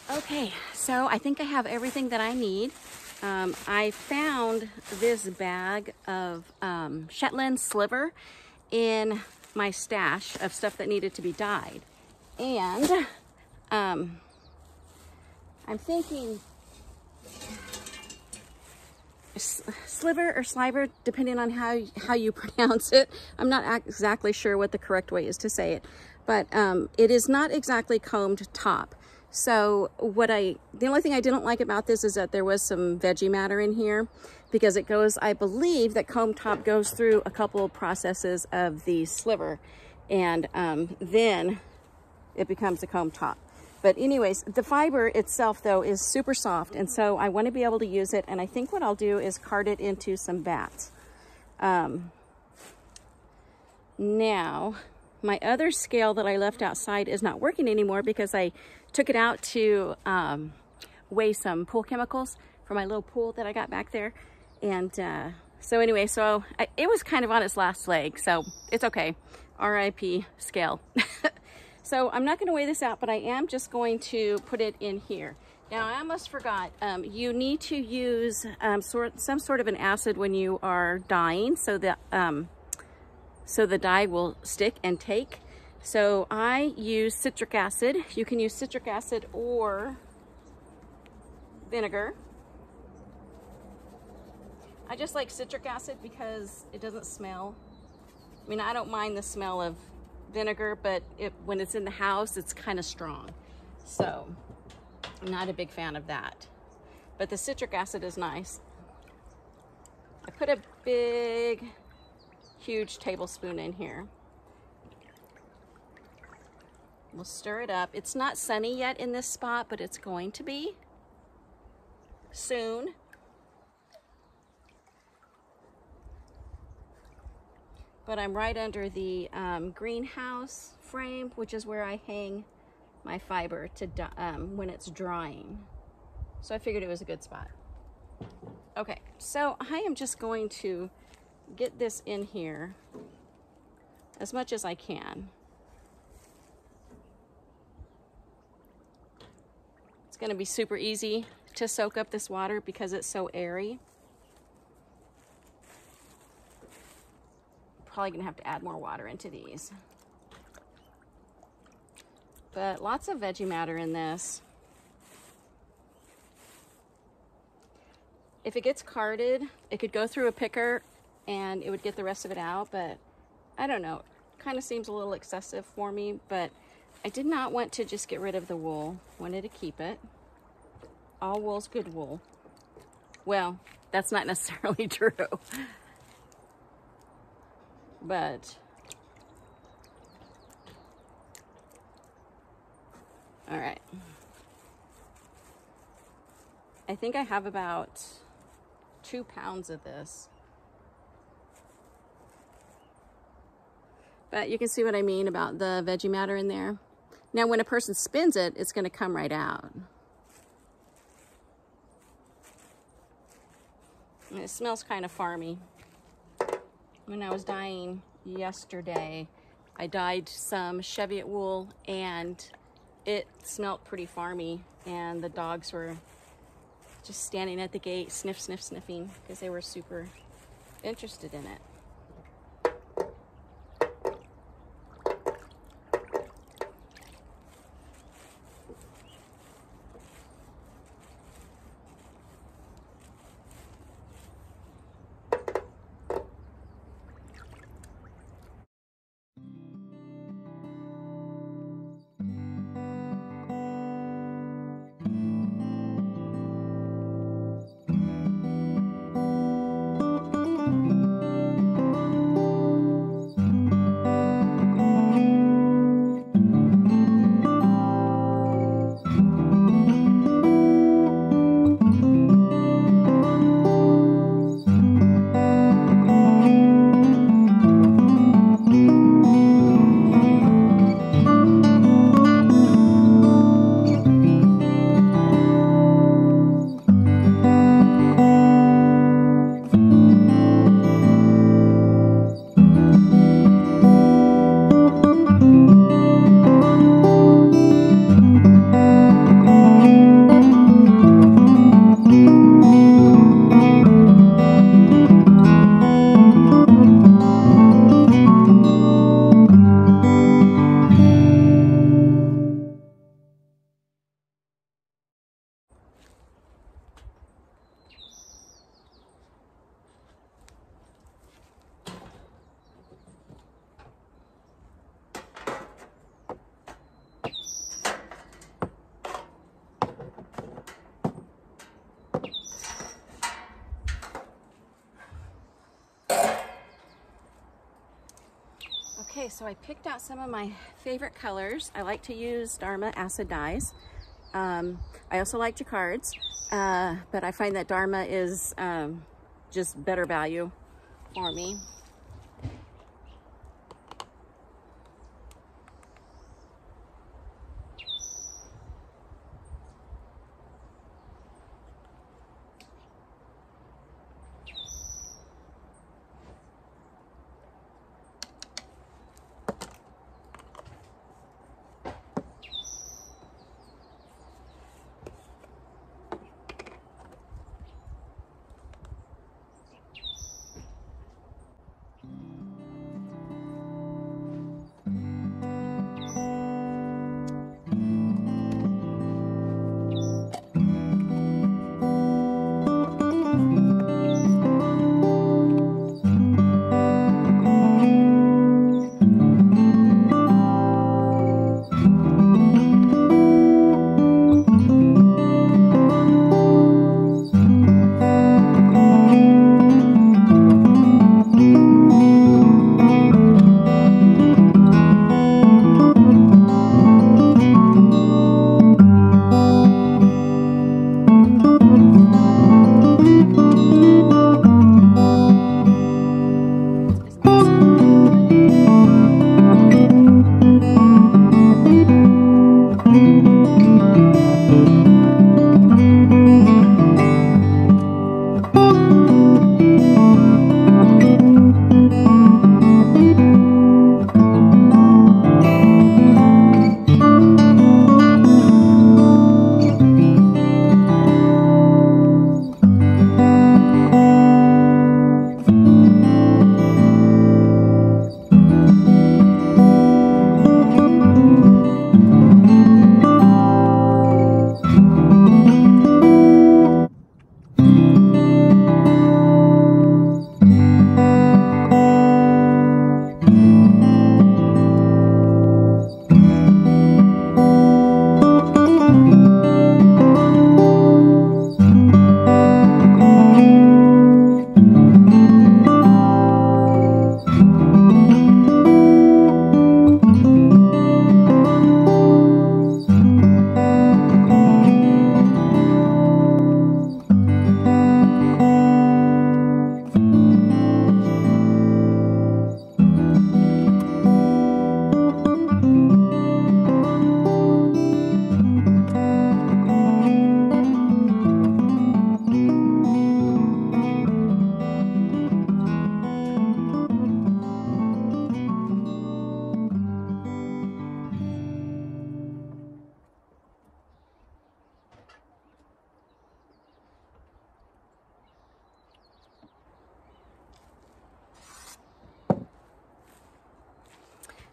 Okay, so I think I have everything that I need. I found this bag of Shetland sliver in my stash of stuff that needed to be dyed. And I'm thinking sliver or sliver, depending on how you pronounce it. I'm not exactly sure what the correct way is to say it, but it is not exactly combed top. So the only thing I didn't like about this is that there was some veggie matter in here, because it goes, I believe that comb top goes through a couple of processes of the sliver, and then it becomes a comb top. But anyways, the fiber itself though is super soft, and so I want to be able to use it, and I think what I'll do is card it into some bats. Now, my other scale that I left outside is not working anymore because I took it out to weigh some pool chemicals for my little pool that I got back there. And so anyway, it was kind of on its last leg, so it's okay. RIP scale. So I'm not going to weigh this out, but I am just going to put it in here. Now, I almost forgot, you need to use some sort of an acid when you are dyeing, so that so the dye will stick and take. So I use citric acid. You can use citric acid or vinegar. I just like citric acid because it doesn't smell. I mean, I don't mind the smell of vinegar, but when it's in the house, it's kind of strong. So I'm not a big fan of that. But the citric acid is nice. I put a big, huge tablespoon in here. We'll stir it up. It's not sunny yet in this spot, but it's going to be soon. But I'm right under the greenhouse frame, which is where I hang my fiber to when it's drying. So I figured it was a good spot. Okay, so I am just going to get this in here as much as I can. It's going to be super easy to soak up this water because it's so airy. Probably gonna have to add more water into these. But lots of veggie matter in this. If it gets carded, it could go through a picker and it would get the rest of it out, but I don't know. It kind of seems a little excessive for me, but I did not want to just get rid of the wool. Wanted to keep it. All wool's good wool. Well, that's not necessarily true. But all right, I think I have about 2 pounds of this, but you can see what I mean about the veggie matter in there. Now when a person spins it, it's going to come right out, and it smells kind of farmy. When I was dyeing yesterday, I dyed some Cheviot wool and it smelled pretty farmy, and the dogs were just standing at the gate, sniffing, because they were super interested in it. Okay, so I picked out some of my favorite colors. I like to use Dharma acid dyes. I also like Jacquards, but I find that Dharma is just better value for me.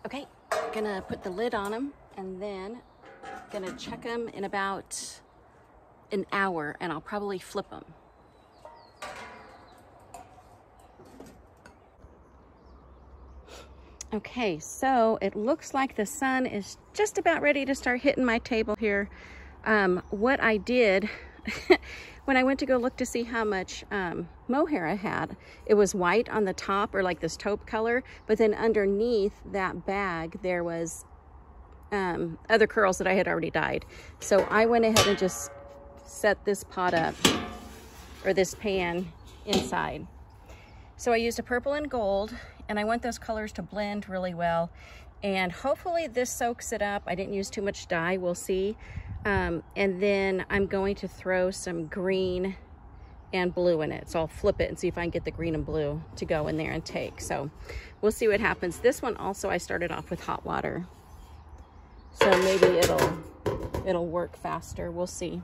Okay, gonna put the lid on them and then gonna check them in about an hour and I'll probably flip them. Okay, so it looks like the sun is just about ready to start hitting my table here. What I did when I went to go look to see how much mohair I had, it was white on the top, or like this taupe color, but then underneath that bag there was other curls that I had already dyed. So I went ahead and just set this pot up, or this pan, inside. So I used a purple and gold, and I want those colors to blend really well, and hopefully this soaks it up. I didn't use too much dye, we'll see. And then I'm going to throw some green and blue in it. So I'll flip it and see if I can get the green and blue to go in there and take. So we'll see what happens. This one also I started off with hot water, so maybe it'll work faster. We'll see.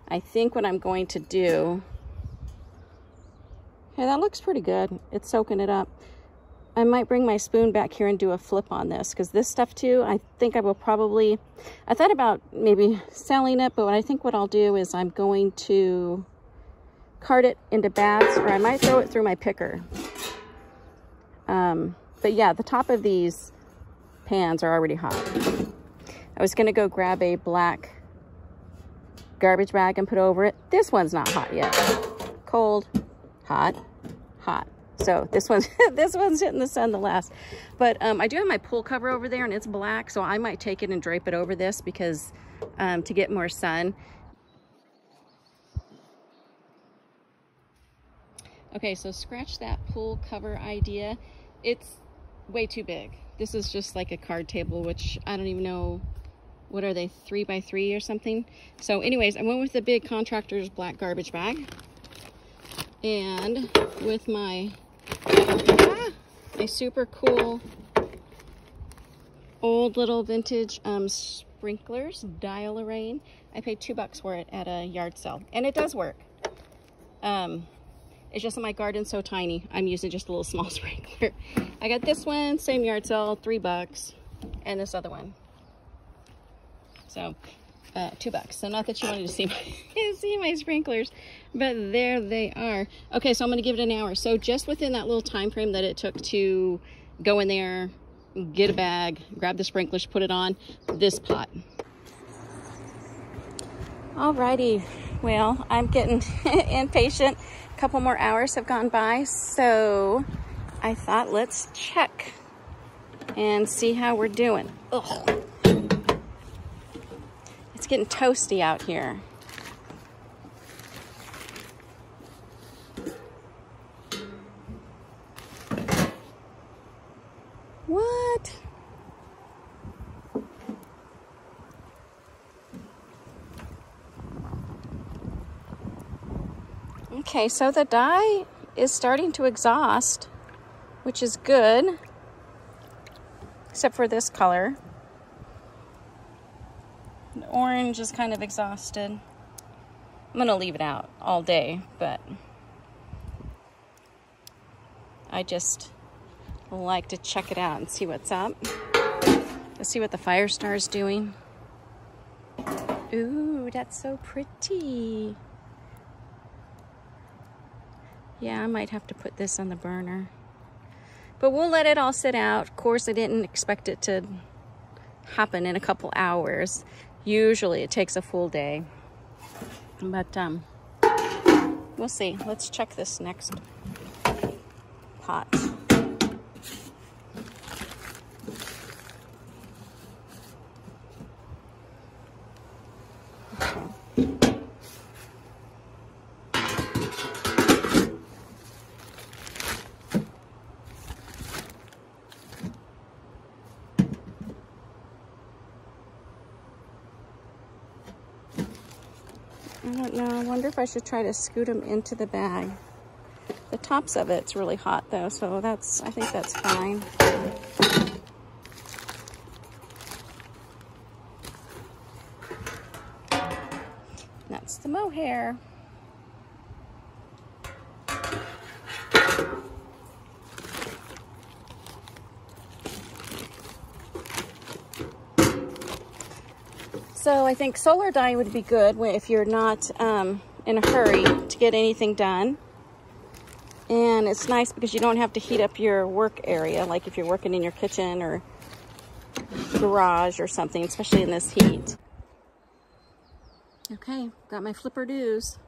I think what I'm going to do, yeah, that looks pretty good. It's soaking it up. I might bring my spoon back here and do a flip on this, because this stuff too, I think I will probably, I thought about maybe selling it, but I think what I'll do is I'm going to cart it into bags, or I might throw it through my picker. But yeah, the top of these pans are already hot. I was gonna go grab a black garbage bag and put over it. This one's not hot yet. Cold, hot, hot. So this one's this one's hitting the sun the last. But I do have my pool cover over there and it's black, so I might take it and drape it over this because to get more sun. Okay, so scratch that pool cover idea. It's way too big. This is just like a card table, which I don't even know, what are they, 3 by 3 or something? So anyways, I went with the big contractor's black garbage bag. And with my super cool old little vintage sprinklers, dial-a-rain. I paid $2 for it at a yard sale, and it does work. It's just that my garden's so tiny, I'm using just a little small sprinkler. I got this one, same yard sale, $3, and this other one. So, $2. So not that you wanted to see my sprinklers, but there they are. Okay, so I'm gonna give it an hour. So just within that little time frame that it took to go in there, get a bag, grab the sprinklers, put it on this pot. Alrighty, well, I'm getting impatient. A couple more hours have gone by, so I thought let's check and see how we're doing. Ugh. It's getting toasty out here. What? Okay, so the dye is starting to exhaust, which is good, except for this color. The orange is kind of exhausted. I'm gonna leave it out all day, but I just like to check it out and see what's up. Let's see what the firestar is doing. Ooh, that's so pretty. Yeah, I might have to put this on the burner, but we'll let it all sit out. Of course, I didn't expect it to happen in a couple hours. Usually it takes a full day, but we'll see. Let's check this next pot. I don't know. I wonder if I should try to scoot them into the bag. The tops of it's really hot though, so I think that's fine. That's the mohair. So I think solar dye would be good if you're not in a hurry to get anything done. And it's nice because you don't have to heat up your work area, like if you're working in your kitchen or garage or something, especially in this heat. Okay, got my flipper doos.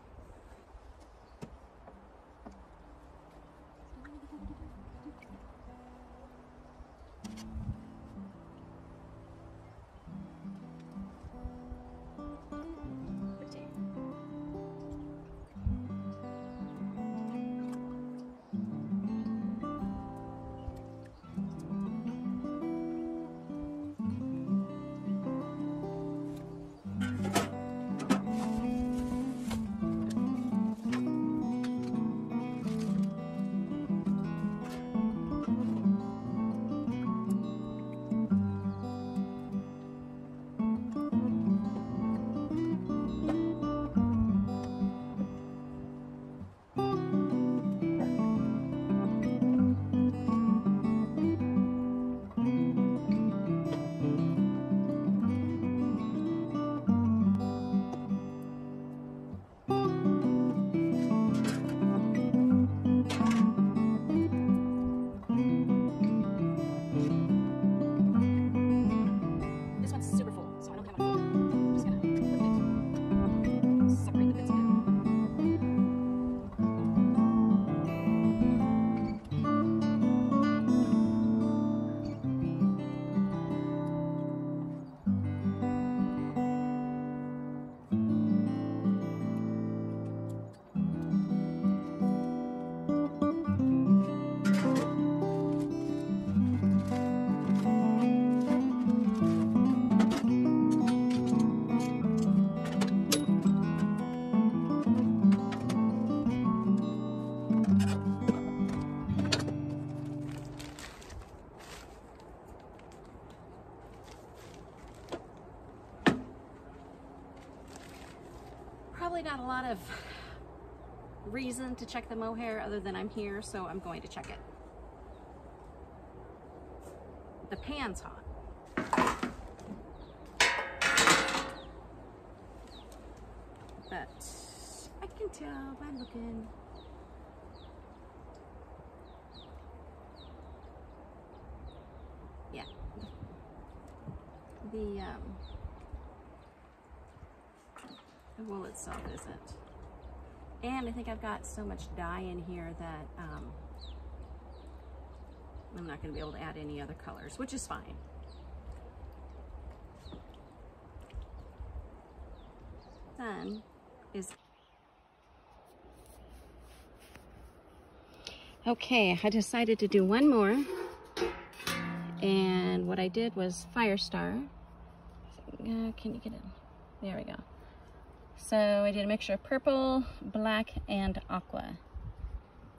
really not a lot of reason to check the mohair other than I'm here, so I'm going to check it. The pan's hot. But I can tell by looking. Yeah. The wool itself isn't. And I think I've got so much dye in here that I'm not going to be able to add any other colors, which is fine. Sun is okay. I decided to do one more, and what I did was firestar. Can you get it? There we go. So I did a mixture of purple, black, and aqua.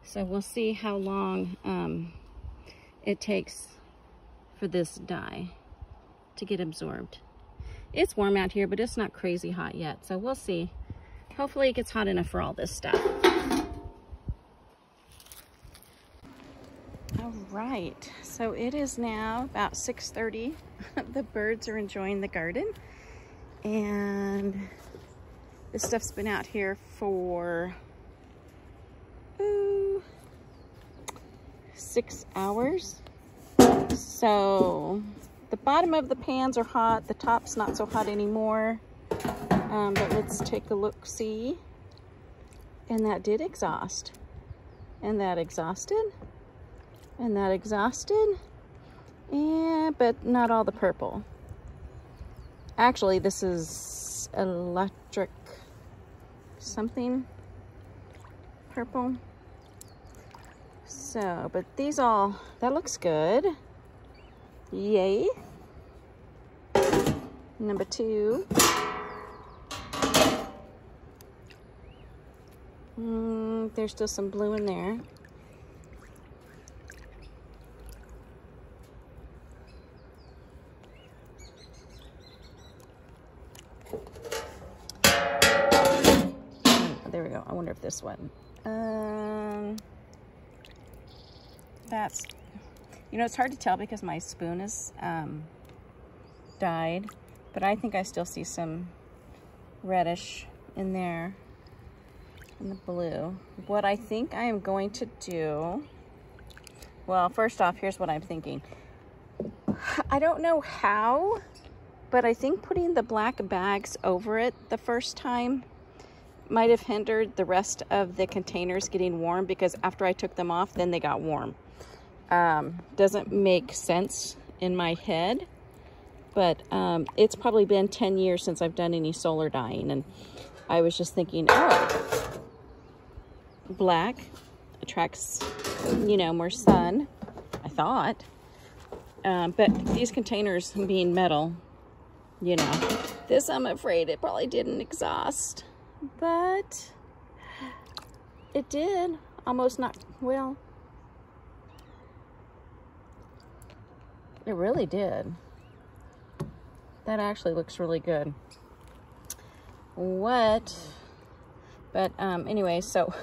So we'll see how long it takes for this dye to get absorbed. It's warm out here, but it's not crazy hot yet, so we'll see. Hopefully it gets hot enough for all this stuff. All right, so it is now about 6:30. The birds are enjoying the garden, and this stuff's been out here for 6 hours. So the bottom of the pans are hot, the top's not so hot anymore. But let's take a look, see. And that did exhaust. And that exhausted. And that exhausted. And but not all the purple. Actually, this is electric something purple. So, but these all, that looks good. Yay. Number 2. There's still some blue in there. There we go. I wonder if this one. That's, you know, it's hard to tell because my spoon is dyed, but I think I still see some reddish in there, in the blue. What I think I am going to do, well, first off, here's what I'm thinking. I don't know how, but I think putting the black bags over it the first time might have hindered the rest of the containers getting warm, because after I took them off, then they got warm. Doesn't make sense in my head, but it's probably been 10 years since I've done any solar dyeing, and I was just thinking, oh, black attracts, you know, more sun, I thought. But these containers being metal, you know, this, I'm afraid it probably didn't exhaust, but it did almost not, well, it really did. That actually looks really good. But anyway, so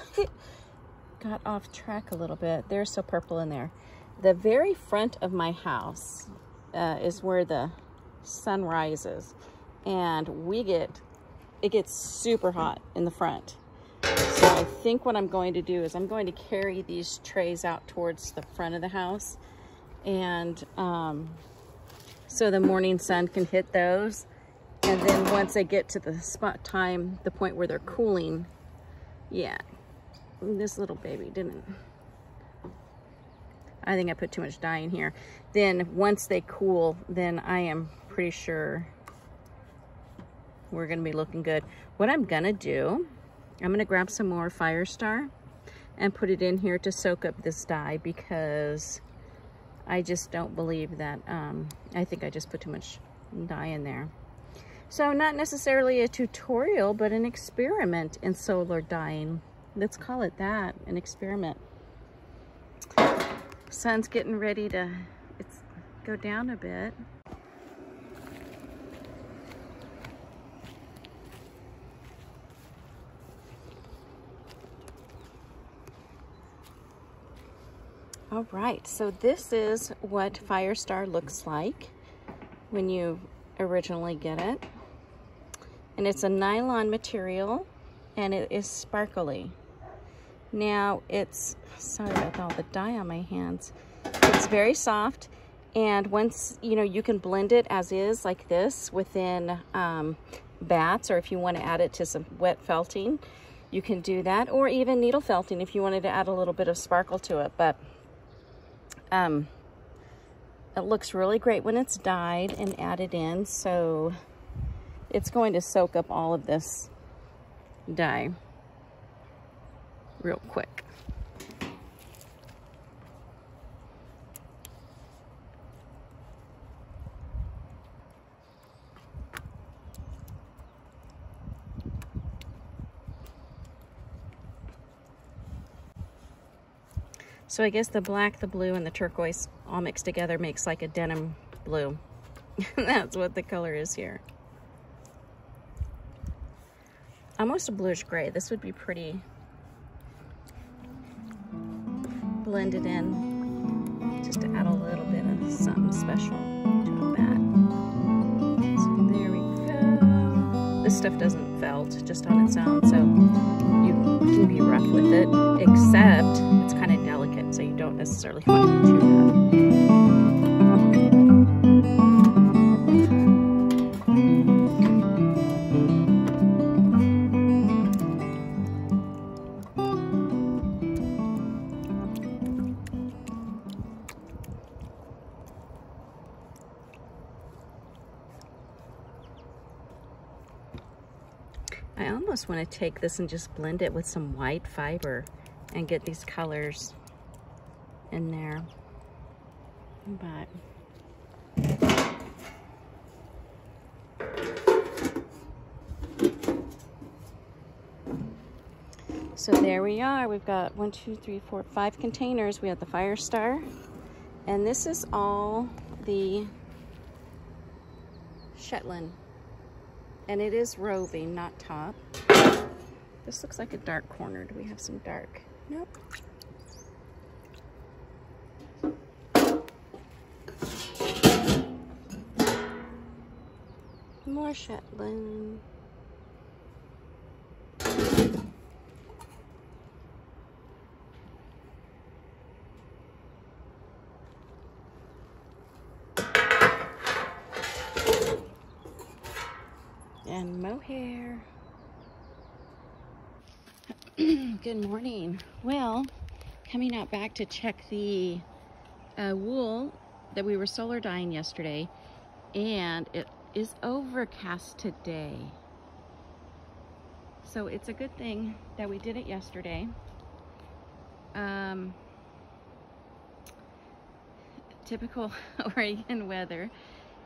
got off track a little bit. There's so purple in there. The very front of my house is where the sun rises, and it gets super hot in the front. So I think what I'm going to do is I'm going to carry these trays out towards the front of the house, and so the morning sun can hit those, and then once I get to the spot time, the point where they're cooling, yeah, this little baby didn't, I think I put too much dye in here. Then once they cool, then I am pretty sure we're gonna be looking good. What I'm gonna do, I'm gonna grab some more Firestar and put it in here to soak up this dye, because I just don't believe that, I think I just put too much dye in there. So not necessarily a tutorial, but an experiment in solar dyeing. Let's call it that, an experiment. Sun's getting ready to go down a bit. All right, so this is what Firestar looks like when you originally get it. And it's a nylon material and it is sparkly. Now it's, sorry about all the dye on my hands. It's very soft, and once, you know, you can blend it as is like this within bats, or if you want to add it to some wet felting, you can do that, or even needle felting if you wanted to add a little bit of sparkle to it. But it looks really great when it's dyed and added in, so it's going to soak up all of this dye real quick. So I guess the black, the blue, and the turquoise all mixed together makes like a denim blue. That's what the color is here. Almost a bluish gray. This would be pretty blended in, just to add a little bit of something special to a bat. So there we go. This stuff doesn't felt just on its own, so you can be rough with it, except it's kind of delicate, so you don't necessarily want to be too rough. I almost want to take this and just blend it with some white fiber and get these colors in there. But so there we are. We've got 1, 2, 3, 4, 5 containers. We have the Firestar, and this is all the Shetland. And it is roving, not top. This looks like a dark corner. Do we have some dark? Nope. More Shetland. And Mohair. Good morning. Well, coming out back to check the wool that we were solar dyeing yesterday, and it is overcast today. So it's a good thing that we did it yesterday. Typical Oregon weather.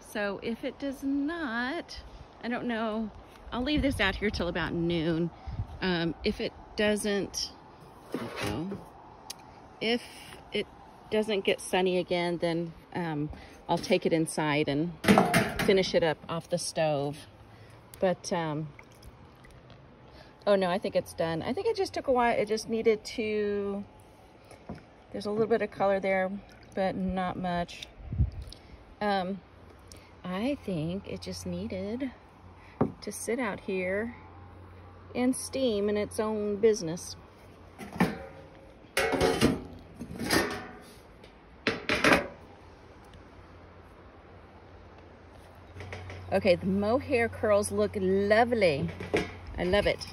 So if it does not, I don't know, I'll leave this out here till about noon. If it doesn't, if it doesn't get sunny again, then I'll take it inside and finish it up off the stove. But, oh no, I think it's done. I think it just took a while. It just needed to, there's a little bit of color there, but not much. I think it just needed to sit out here and steam in its own business. Okay, the mohair curls look lovely. I love it.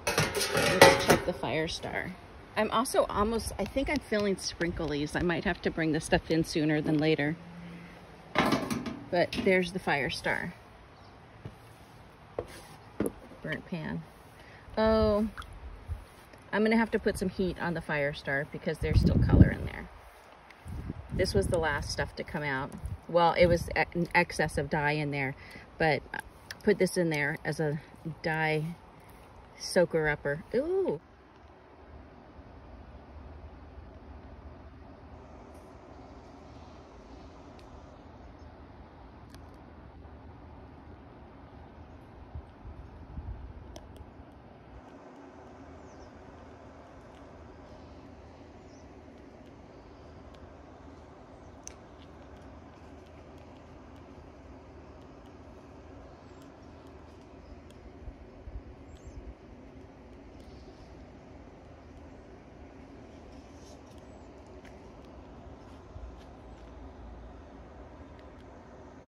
Let's check the Firestar. I'm also almost, I think I'm feeling sprinklies. I might have to bring this stuff in sooner than later. But there's the Firestar. Burnt pan. Oh, I'm gonna have to put some heat on the Firestar because there's still color in there. This was the last stuff to come out. Well, it was an excess of dye in there, but put this in there as a dye soaker upper. Ooh,